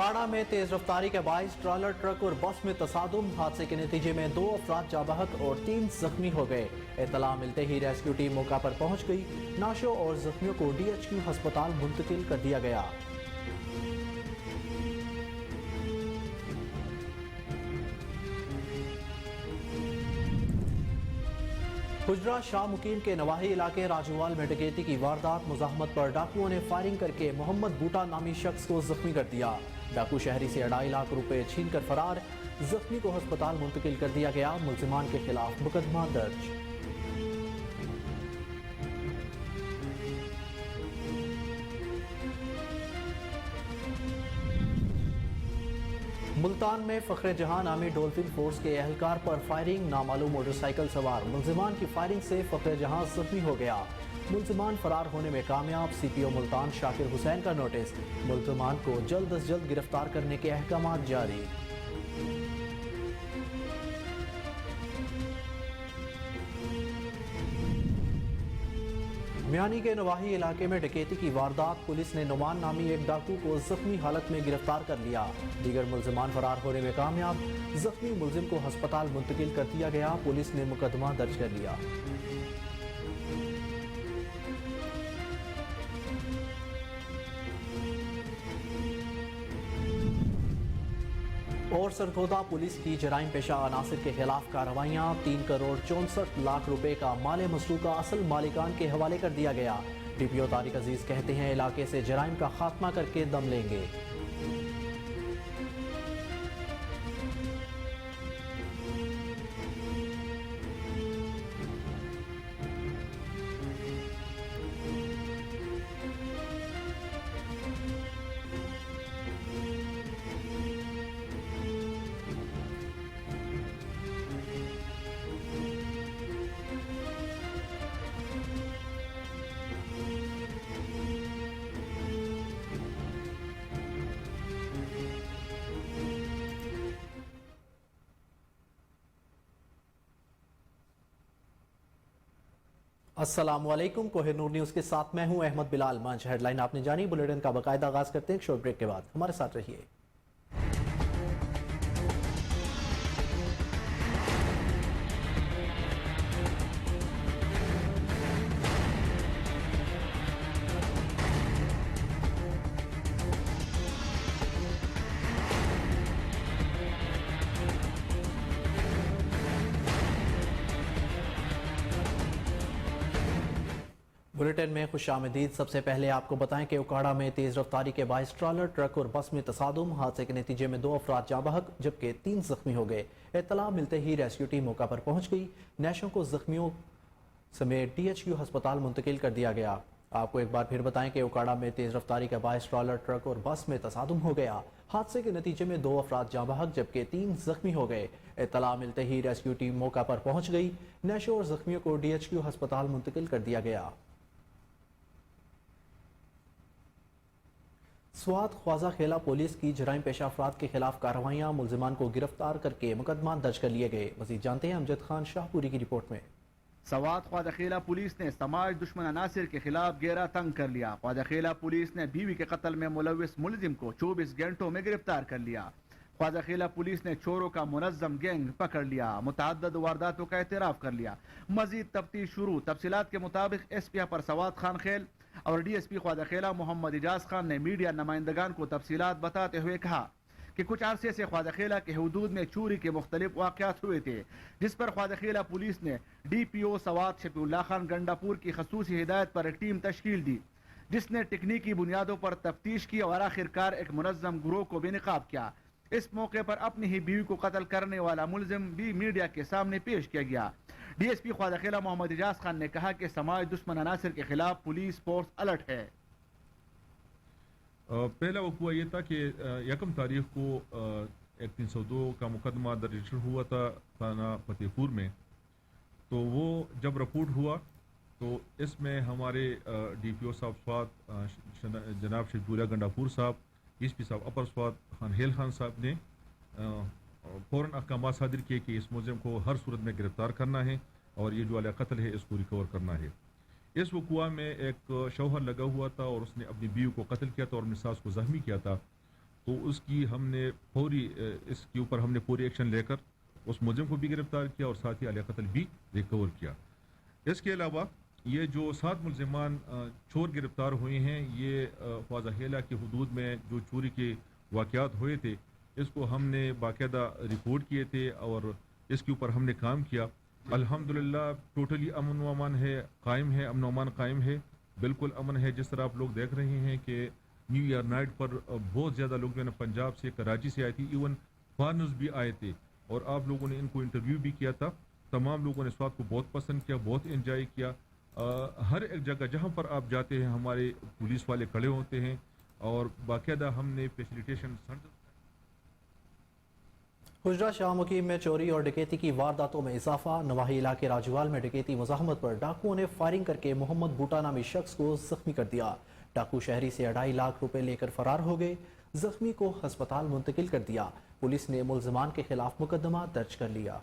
उकाड़ा में तेज रफ्तारी के बाइस ट्रॉलर ट्रक और बस में तसादुम। हादसे के नतीजे में 2 अफराद जाँ बहक और 3 जख्मी हो गए। इत्तला मिलते ही रेस्क्यू टीम मौका पर पहुंच गई। नाशों और जख्मियों को DHQ अस्पताल मुंतकिल कर दिया गया। हुजरा शाह मुकीम के नवाही इलाके राजूवाल में डकैती की वारदात। मुजाहमत पर डाकुओं ने फायरिंग करके मोहम्मद बूटा नामी शख्स को जख्मी कर दिया। डाकू शहरी से 2.5 लाख रुपए छीन कर फरार। जख्मी को अस्पताल मुंतकिल कर दिया गया। मुल्जिमान के खिलाफ मुकदमा दर्ज। मुल्तान में फखरे जहां नामी डॉल्फिन फोर्स के एहलकार पर फायरिंग। नामालूम मोटरसाइकिल सवार मुल्जिमान की फायरिंग से फखरे जहां जख्मी हो गया। मुल्जिमान फरार होने में कामयाब। CPO मुल्तान शाकिर हुसैन का नोटिस। मुल्जिमान को जल्द अज जल्द गिरफ्तार करने के अहकाम जारी। मियानी के नवाही इलाके में डकैती की वारदात। पुलिस ने नुमान नामी एक डाकू को जख्मी हालत में गिरफ्तार कर लिया। दीगर मुल्जिमान फरार होने में कामयाब। जख्मी मुल्जिम को अस्पताल मुंतकिल कर दिया गया। पुलिस ने मुकदमा दर्ज कर लिया। और सरगोदा पुलिस की जराइम पेशा अनासिर के खिलाफ कार्रवाइयां। 3 करोड़ 64 लाख रुपए का माल मसरूका असल मालिकान के हवाले कर दिया गया। DPO तारिक अजीज कहते हैं इलाके से जराइम का खात्मा करके दम लेंगे। अस्सलामुअलैकुम। कोहिनूर न्यूज़ के साथ मैं हूं अहमद बिलाल मंच। हेडलाइन आपने जानी। बुलेटिन का बाकायदा आगाज करते हैं शॉर्ट ब्रेक के बाद। हमारे साथ रहिए। बुलेटिन में खुशामदीद। सबसे पहले आपको बताएं कि उकाड़ा में तेज रफ्तारी के बाइस ट्रॉलर ट्रक और बस में तसादुम। हादसे के नतीजे में 2 अफराद जाँ बहक जबकि 3 जख्मी हो गए। इत्तला मिलते ही रेस्क्यू टीम मौका पर पहुंच गई। नैशों को जख्मियों समेत DHQ अस्पताल मुंतकिल कर दिया गया। आपको एक बार फिर बताएं कि उकाड़ा में तेज रफ्तारी का बाइस ट्रॉलर ट्रक और बस में तसादुम हो गया। हादसे के नतीजे में 2 अफराद जाँ बहक जबकि 3 जख्मी हो गए। इत्तला मिलते ही रेस्क्यू टीम मौका पर पहुंच गई। नैशों और जख्मियों को DHQ अस्पताल मुंतकिल कर दिया गया। स्वात ख्वाजा खेला पुलिस की जराइम पेशा अफराद के खिलाफ कार्रवाइयां। मुल्जिमान को गिरफ्तार करके मुकदमा दर्ज कर लिए गए। मजीद जानते हैं अमजद खान शाहपुरी की रिपोर्ट में। सवात ख्वाजा खेला पुलिस ने समाज दुश्मन अनासिर के खिलाफ घेरा तंग कर लिया। ख्वाजा खेला पुलिस ने बीवी के कत्ल में मुलविस मुलजिम को 24 घंटों में गिरफ्तार कर लिया। ख्वाजा खेला पुलिस ने चोरों का मुनज्जम गैंग पकड़ लिया। मुतअद्दिद वारदातों का एतराफ कर लिया। मजीद तफ्तीश शुरू। तफसीलात के मुताबिक SP पर सवात खान खेल और DSP ख्वाजा खेला मोहम्मद इजाज खान ने मीडिया नुमाइंदगान को तफसीलात बताते हुए कहा कि कुछ अरसे से ख्वाजा खेला के हुदूद में चोरी के मुख्तलिफ वाक़यात हुए थे, जिस पर ख्वाजा खेला पुलिस ने DPO सवात शफीउल्लाह खान गंडापुर की खसूसी हिदायत पर एक टीम तश्कील दी, जिसने तकनीकी बुनियादों पर तफ्तीश की और आखिरकार एक मुनज़्ज़म गिरोह को बेनकाब किया। इस मौके पर अपनी ही बीवी को कत्ल करने वाला मुलजिम भी मीडिया के सामने पेश किया गया। DSP ख्वाजा खेला मोहम्मद इजाज खान ने कहा कि समाज दुश्मन अनासिर के खिलाफ पुलिस फोर्स अलर्ट है। पहला वक़्वा ये था कि 1 तारीख को एक 302 का मुकदमा दर्ज हुआ था थाना फतेहपुर में। तो वो जब रिपोर्ट हुआ तो इसमें हमारे DPO साहब स्वात जनाब शफीउल्लाह गंडापुर साहब, SP साहब अपर स्वात खान हेल खान साहब ने फ़ौरन अहकाम सादिर किए कि इस मुलजिम को हर सूरत में गिरफ्तार करना है और ये जो वाला कत्ल है इसको रिकवर करना है। इस वक़्वा में एक शौहर लगा हुआ था और उसने अपनी बीवी को कत्ल किया था और अपनी सास को ज़ख्मी किया था। तो उसकी हमने इसके ऊपर हमने पूरी एक्शन लेकर उस मुलजिम को भी गिरफ्तार किया और साथ ही आलिया कत्ल भी रिकवर किया। इसके अलावा ये जो 7 मुलजिमान चोर गिरफ्तार हुए हैं, ये ख्वाजा हेला की हदूद में जो चोरी के वाक़यात हुए थे, इसको हमने बाकायदा रिपोर्ट किए थे और इसके ऊपर हमने काम किया। अल्हम्दुलिल्लाह टोटली अमन व अमान है, कायम है, अमन व अमान कायम है, बिल्कुल अमन है। जिस तरह आप लोग देख रहे हैं कि न्यू ईयर नाइट पर बहुत ज़्यादा लोग जो है पंजाब से, कराची से आए थे, इवन फॉरनर्स भी आए थे और आप लोगों ने इनको इंटरव्यू भी किया था। तमाम लोगों ने इस बात को बहुत पसंद किया, बहुत इंजॉय किया। हर एक जगह जहाँ पर आप जाते हैं हमारे पुलिस वाले खड़े होते हैं और बाकायदा हमने फैसिलिटेशन सेंटर। हुजरा शाह मुकीम में चोरी और डकैती की वारदातों में इजाफा। नवाही इलाके राजवाल में डकैती मुजाहमत पर डाकुओं ने फायरिंग करके मोहम्मद बूटा नामी शख्स को जख्मी कर दिया। डाकू शहरी से 2.5 लाख रुपए लेकर फरार हो गए। जख्मी को अस्पताल मुंतकिल कर दिया। पुलिस ने मुल्जिमान के खिलाफ मुकदमा दर्ज कर लिया।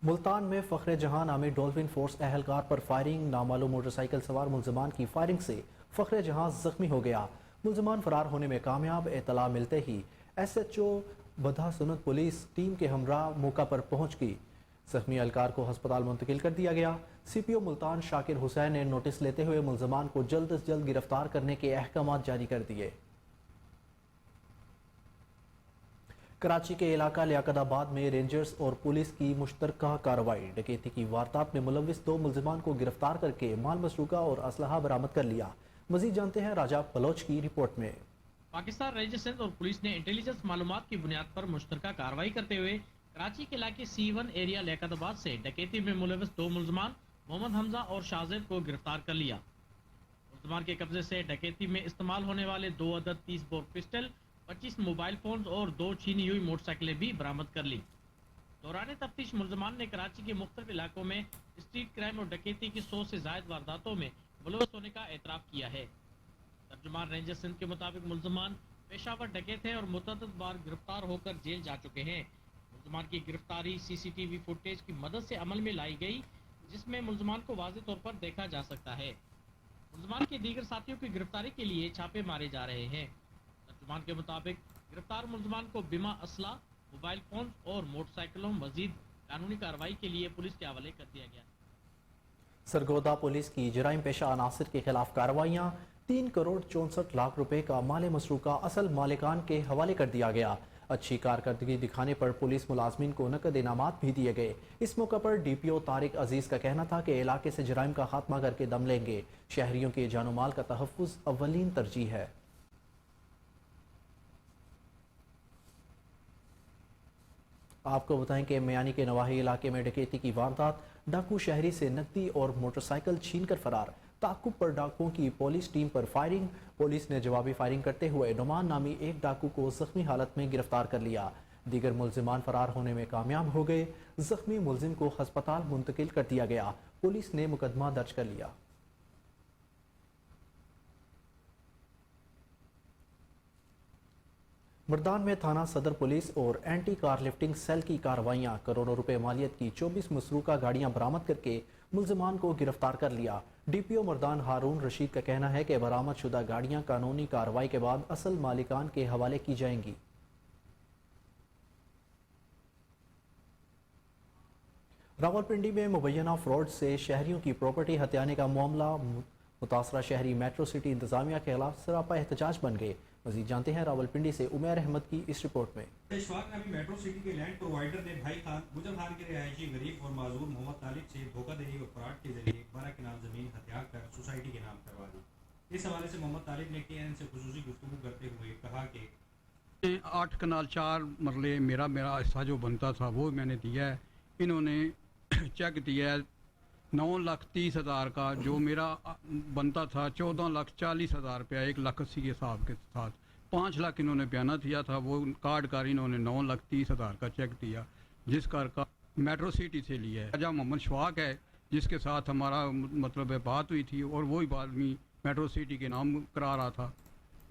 मुल्तान में फखरे जहां नामी डॉल्फिन फोर्स एहलकार पर फायरिंग। नामालूम मोटरसाइकिल सवार मुल्जिमान की फायरिंग से फखरे जहां जख्मी हो गया। मुल्जिमान फरार होने में कामयाब। इतला मिलते ही SHO बधा सुनत पुलिस टीम के हमरा मौका पर पहुंच गई। जख्मी एहलकार को अस्पताल मुंतकिल कर दिया गया। CPO मुल्तान शाकिर हुसैन ने नोटिस लेते हुए मुल्जिमान को जल्द से जल्द गिरफ्तार करने के अहकाम जारी कर दिए। कराची के इलाका लियाकताबाद में रेंजर्स और पुलिस की मुश्तरका कार्रवाई। डकैती की वारदात में मुलविस 2 मुल्जिमान को गिरफ्तार करके माल मसरूका और असलहा बरामद कर लिया। मजीद जानते हैं राजा बलोच की रिपोर्ट में। पाकिस्तान रेंजर्स सिंध और पुलिस ने इंटेलिजेंस मालूमात की बुनियाद पर मुश्तरका कार्रवाई करते हुए कराची के इलाके C1 एरिया लियाकताबाद से डकैती में मुलविस 2 मुल्जिमान मोहम्मद हमजा और शाहजेब को गिरफ्तार कर लिया। मुल्जिमान के कब्जे से डकैती में इस्तेमाल होने वाले 2 अदद 30 बोर पिस्टल, 25 मोबाइल फोन और 2 छीनी हुई मोटरसाइकिलें भी बरामद कर ली। दौरान तफ्तीश मुल्जिमान ने कराची के मुख्तलिफ इलाकों में स्ट्रीट क्राइम और डकैती की 100 से ज्यादा वारदातों में मुलविस होने का एतराफ़ किया है। तर्जुमान रेंजर सिंध के मुताबिक मुल्जिमान पेशावर डकैत हैं और मुतअद्दिद बार गिरफ्तार होकर जेल जा चुके हैं। मुल्जिमान की गिरफ्तारी CCTV फुटेज की मदद से अमल में लाई गई, जिसमें मुल्जिमान को वाज़ेह तौर पर देखा जा सकता है। मुल्जिमान के दीगर साथियों की गिरफ्तारी के लिए छापे मारे जा रहे हैं। तर्जुमान के मुताबिक गिरफ्तार मुल्जिमान को बिमा असला, मोबाइल फोन और मोटरसाइकिलों मजीद कानूनी कार्रवाई के लिए पुलिस के हवाले कर दिया गया। सरगोदा पुलिस की जराइम पेशा अनासिर के खिलाफ कार्रवाइयाँ। 3 करोड़ 64 लाख रुपए का माल मसरूका असल मालिकान के हवाले कर दिया गया। अच्छी कारकर्दगी दिखाने पर पुलिस मुलाजमीन को नकद इनामात भी दिए गए। इस मौके पर DPO तारिक अजीज का कहना था कि इलाके से जराइम का खात्मा करके दम लेंगे। शहरियों के जानो माल का तहफ़्फ़ुज़ अव्वलीन तरजीह है। आपको बताएं कि मियानी के नवाही इलाके में डकैती की वारदात। डाकू शहरी से नकदी और मोटरसाइकिल छीनकर फरार। ताकुब पर डाकुओं की पुलिस टीम पर फायरिंग। पुलिस ने जवाबी फायरिंग करते हुए नुमान नामी एक डाकू को जख्मी हालत में गिरफ्तार कर लिया। दीगर मुल्जिमान फरार होने में कामयाब हो गए। जख्मी मुल्जिम को अस्पताल मुंतकिल कर दिया गया। पुलिस ने मुकदमा दर्ज कर लिया। मर्दान में थाना सदर पुलिस और एंटी कार लिफ्टिंग सेल की कार्रवाइयाँ। करोड़ों रुपए मालियत की 24 मसरूका गाड़ियाँ बरामद करके मुल्जिमान को गिरफ्तार कर लिया। DPO मर्दान हारून रशीद का कहना है कि बरामद शुदा गाड़ियाँ कानूनी कार्रवाई के बाद असल मालिकान के हवाले की जाएंगी। रावलपिंडी में मुबैना फ्रॉड से शहरियों की प्रॉपर्टी हथियाने का मामला। मुतासरा शहरी मेट्रो सिटी इंतजामिया के खिलाफ सरापा एहतजाज बन गए। मजीद जानते हैं रावलपिंडी से उमैर अहमद की इस रिपोर्ट में। पेशवार नामी मेट्रो सिटी के लैंड प्रोवाइडर ने भाई खान गुजर खान के रिहायशी गरीब और माजूर मोहम्मद तालिब से धोखाधड़ी और फ्रॉड के जरिए 12 किनाल जमीन हथियार कर सोसाइटी के नाम करवा दी। इस हवाले से मोहम्मद तालिब ने KNN से खुसूसी गुफ्तगू करते हुए कहा कि 8 कनाल 4 मरले मेरा हिस्सा जो बनता था वो मैंने दिया है। इन्होंने चेक दिया है 9,30,000 का, जो मेरा बनता था 14,40,000 रुपया 1,80,000 के हिसाब के साथ। 5 लाख इन्होंने बयाना दिया था, वो कार्ड कर इन्होंने 9,30,000 का चेक दिया, जिस कार का मेट्रो सिटी से लिया है। राजा मोहम्मद शवाक है जिसके साथ हमारा मतलब बात हुई थी और वही आदमी मेट्रो सिटी के नाम करा रहा था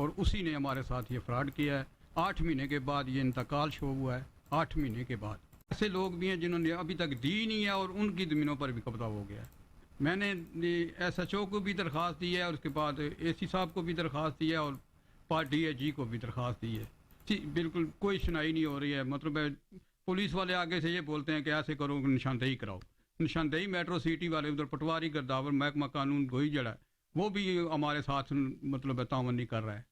और उसी ने हमारे साथ ये फ्रॉड किया है। 8 महीने के बाद ये इंतकाल शो हुआ है। 8 महीने के बाद ऐसे लोग भी हैं जिन्होंने अभी तक दी नहीं है और उनकी ज़मीनों पर भी कब्जा हो गया है। मैंने SHO को भी दरख्वास्त दी है और उसके बाद AC साहब को भी दरख्वास्त दी है और DIG को भी दरख्वास्त दी है। बिल्कुल कोई सुनाई नहीं हो रही है। मतलब पुलिस वाले आगे से ये बोलते हैं कि ऐसे करो, निशानदेही कराओ। निशानदेही मेट्रो सिटी वाले उधर पटवारी गर्दावर महकमा कानून गोई जड़ा है, वो भी हमारे साथ मतलब तावन नहीं कर रहा है।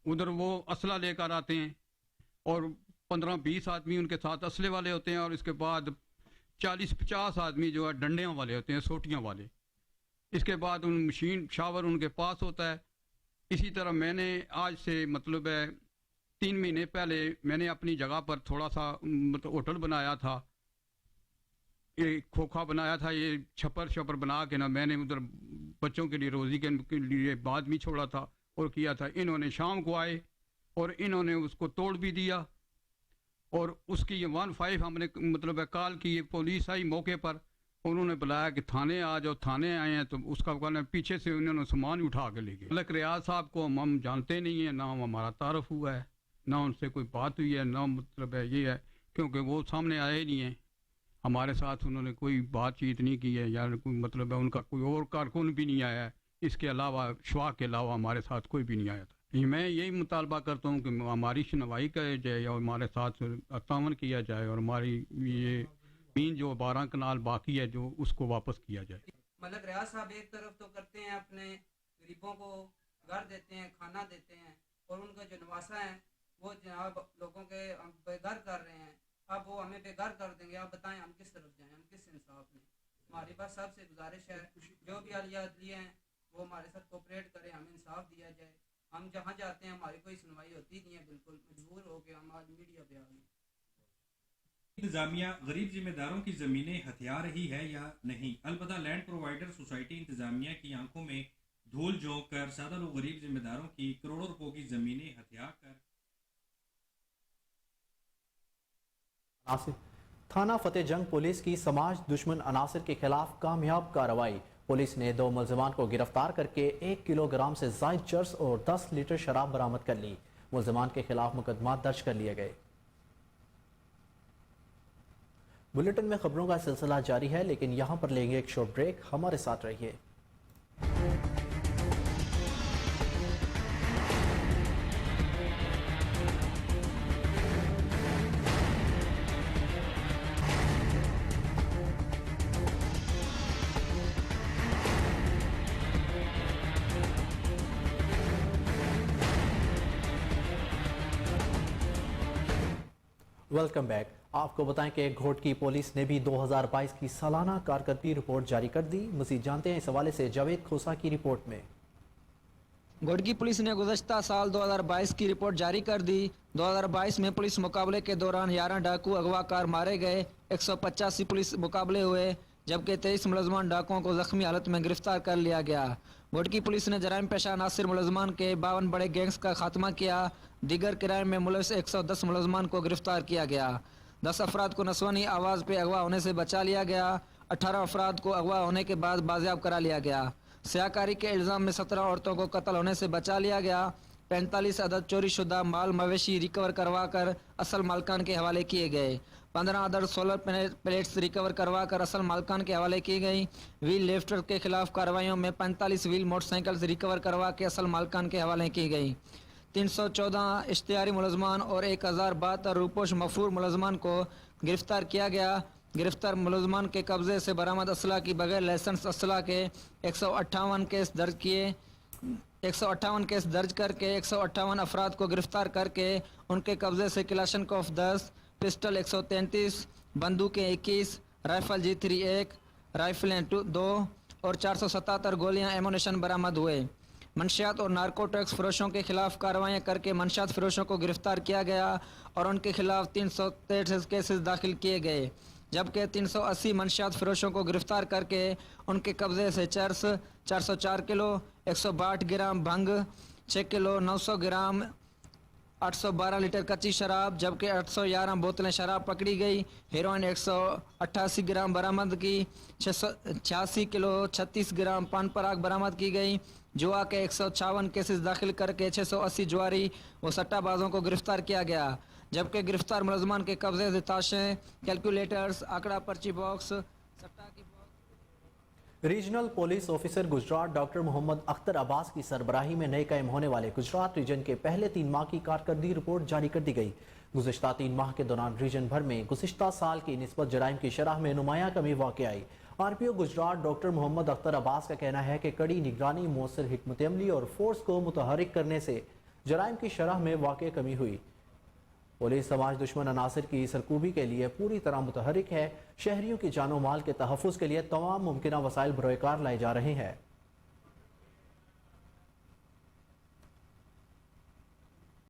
उधर वो असला लेकर आते हैं और 15-20 आदमी उनके साथ असले वाले होते हैं और इसके बाद 40-50 आदमी जो है डंडियों वाले होते हैं, सोटियां वाले। इसके बाद उन मशीन शावर उनके पास होता है। इसी तरह मैंने आज से मतलब 3 महीने पहले मैंने अपनी जगह पर थोड़ा सा मतलब होटल बनाया था, ये खोखा बनाया था, ये छप्पर बना के ना मैंने उधर बच्चों के लिए रोज़ी के लिए बाद में छोड़ा था और किया था। इन्होंने शाम को आए और इन्होंने उसको तोड़ भी दिया और उसकी ये 15 हमने मतलब कॉल की, ये पुलिस आई मौके पर, उन्होंने बुलाया कि थाने आ जाओ। थाने आए हैं तो उसका कहना पीछे से उन्होंने सामान उठा के ले गए। मलक रियाज साहब को हम जानते नहीं हैं, ना हमारा तारफ़ हुआ है, ना उनसे कोई बात हुई है, ना मतलब है ये है, क्योंकि वो सामने आए ही नहीं हैं। हमारे साथ उन्होंने कोई बातचीत नहीं की है, या कोई मतलब है उनका कोई और कारकुन भी नहीं आया है। इसके अलावा शवा के अलावा हमारे साथ कोई भी नहीं आया था। मैं यही मुतालबा करता हूँ कि हमारी सुनवाई की जाए और हमारे साथ तावन किया जाए और हमारी ये ज़मीन जो 12 कनाल बाकी है जो उसको वापस किया जाए। मलक रियाज साहब एक तरफ तो करते हैं अपने गरीबों को घर देते हैं, खाना देते हैं, और उनका जो नवासा है वो जनाब लोगों के बेघर कर रहे हैं। अब वो हमें बेघर कर देंगे, आप बताएं हम किस तरफ जाएं, हम किस इंसाफ में। हमारी बस सबसे गुजारिश है जो भी अलिया अदलिया हैं वो हमारे साथ कोऑपरेट करें, हमें इंसाफ दिया जाए। हम जहाँ जाते हैं हमारी कोई सुनवाई होती नहीं है, बिल्कुल मजबूर हो के हम आज मीडिया पे आ गए। इंतजामिया गरीब जिम्मेदारों की जमीनें हथिया रही है या नहीं? अलबत्ता लैंड प्रोवाइडर सोसाइटी इंतजामिया की आंखों में धूल झोंक कर सादा लोग गरीब जिम्मेदारों की करोड़ों रुपयों की जमीनें हथिया कर। थाना फतेह जंग पुलिस की समाज दुश्मन अनासर के खिलाफ कामयाब कार्रवाई। पुलिस ने 2 मुलजमान को गिरफ्तार करके 1 किलोग्राम से जायद चर्स और 10 लीटर शराब बरामद कर ली। मुलजमान के खिलाफ मुकदमा दर्ज कर लिए गए। बुलेटिन में खबरों का सिलसिला जारी है, लेकिन यहां पर लेंगे एक शॉर्ट ब्रेक। हमारे साथ रहिए। Welcome back. आपको बताएं कि घोटकी पुलिस ने भी 2022 की सालाना कारकर्दगी रिपोर्ट जारी कर दी। मज़ीद जानते हैं इस हवाले से जावेद खोसा की रिपोर्ट में। घोटकी पुलिस ने गुज़श्ता साल 2022 की रिपोर्ट जारी कर दी। 2022 में पुलिस मुकाबले के दौरान 11 डाकू अगवाकार मारे गए, 185 पुलिस मुकाबले हुए, जबकि 23 मुलजमान डाकुओं को जख्मी हालत में गिरफ्तार कर लिया गया। घोटकी पुलिस ने जराइम पेशा नासिर मुलजमान के 52 बड़े गैंग्स का खात्मा किया। दीगर क्राइम में मुलविस 110 मुलजमान को गिरफ्तार किया गया। 10 अफराद को नस्वानी आवाज़ पे अगवा होने से बचा लिया गया। 18 अफराद को अगवा होने के बाद बाजियाब करा लिया गया। सियाकारी के इल्ज़ाम में 17 औरतों को कत्ल होने से बचा लिया गया। 45 अदद चोरी शुदा माल मवेशी रिकवर करवा कर असल मालकान के हवाले किए गए। 15 अदद सोलर प्लेट्स रिकवर करवा कर असल मालकान के हवाले की गई। व्हील लिफ्टर के खिलाफ कार्रवाइयों में 45 व्हील मोटरसाइकिल्स रिकवर करवा के असल मालकान के हवाले की गई। 314 इश्तिहारी मुलजमान और 1072 रूपोश मफरूर मुलजमान को गिरफ्तार किया गया। गिरफ्तार मुलजमान के कब्जे से बरामद असला की बगैर लाइसेंस असला के 158 केस दर्ज किए। 158 केस दर्ज करके 158 अफराद को गिरफ्तार करके उनके कब्जे से क्लाशनकोफ 10, पिस्टल 133, बंदूकें 21, राइफल G3 1, राइफलें 2 और 477 गोलियां एमुनेशन बरामद हुए। मंशियात और नारकोटिक्स फरोशों के खिलाफ कार्रवाइयाँ करके मंशियात फरोशों को गिरफ्तार किया गया और उनके खिलाफ 333 केसेस दाखिल किए गए, जबकि 380 मंशियात फरोशों को गिरफ्तार करके उनके कब्जे से चर्स 404 किलो, 162 ग्राम भंग, 6 किलो 900 ग्राम, 812 लीटर कच्ची शराब, जबकि 811 बोतलें शराब पकड़ी गई। हेरोइन 188 ग्राम बरामद की। 686 किलो 36 ग्राम पान पराग बरामद की गई। जुआ के 156 केसेस दाखिल करके 680 जुआरी व सट्टाबाजों को गिरफ्तार किया गया, जबकि गिरफ्तार मुलजमान के कब्जे से ताशें, कैलकुलेटर्स, आंकड़ा पर्ची बॉक्स, सट्टा की regional police officer Gujarat doctor Mohammad Akhtar Abbas की सरबराही में नए कायम होने वाले गुजरात रीजन के पहले 3 माह की कारकर्दगी रिपोर्ट जारी कर दी गई। गुज़िश्ता 3 माह के दौरान रीजन भर में गुज़िश्ता साल की निस्बत जराइम की शरह में नुमाया कमी वाक़ आई। RPO गुजरात डॉक्टर मोहम्मद अख्तर अब्बास का कहना है कि कड़ी निगरानी, मौसर हिकमत अमली और फोर्स को मुतहरिक करने से जराइम की शरह में वाक़ई कमी हुई। पुलिस समाज दुश्मन अनासर की सरकूबी के लिए पूरी तरह मुतहरिक है। शहरियों की जानो माल के तहफ़्फ़ुज़ के लिए तमाम मुमकिन वसाइल बरोकार लाए जा रहे हैं।